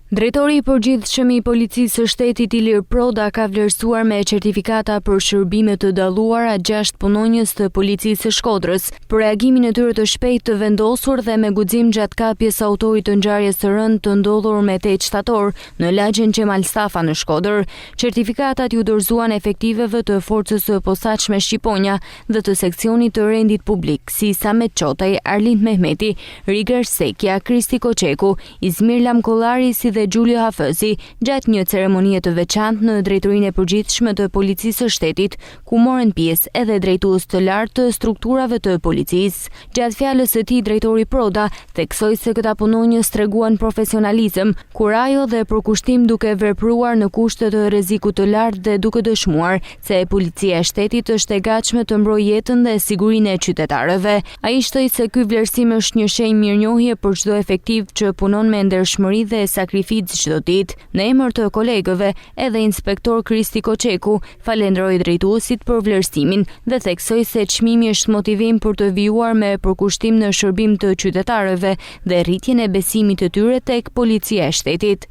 Drejtori i përgjithshëm i Policisë së Shtetit Ilir Proda ka vlerësuar me certifikata për shërbime të dalluara 6 punonjës të Policisë së Shkodrës për reagimin e tyre të shpejtë të vendosur dhe me guxim gjatë kapjes së autorit të ngjarjes së rëndë të ndodhur me 8 shtator në lagjen Qemal Stafa në Shkodër. Certifikatat ju dorëzuan efektiveve të forcës së posaçme Shqiponja dhe të seksionit të rendit publik, si Samet Qotaj, Arlind Mehmeti, Riger Sekja, Kristi Koçeku, Izmir Lamkollari si dhe Gjulio Hafëzi gjatë një ceremonie të veçantë në Drejtorinë e Përgjithshme të Policisë së Shtetit, ku morën pjesë edhe drejtues të lartë të strukturave të policisë. Gjatë fjalës së tij, drejtori Proda theksoi se këta punonjës treguan profesionalizëm, kurajo dhe përkushtim duke vepruar në kushte të rrezikut të lartë dhe duke dëshmuar se policia e shtetit është e gatshme të mbrojë jetën dhe sigurinë e qytetarëve. Ai shtoi se ky vlerësim është një shenjë mirënjohje për çdo efektiv që punon me ndershmëri dhe sakrificë çdo ditë. Në emër të kolegëve, edhe inspektor Kristi Koçeku falenderoi drejtuesit për vlerësimin dhe theksoi se çmimi është motivim për të vijuar me përkushtim në shërbim të qytetarëve dhe rritjen e besimit të tyre tek policia e shtetit.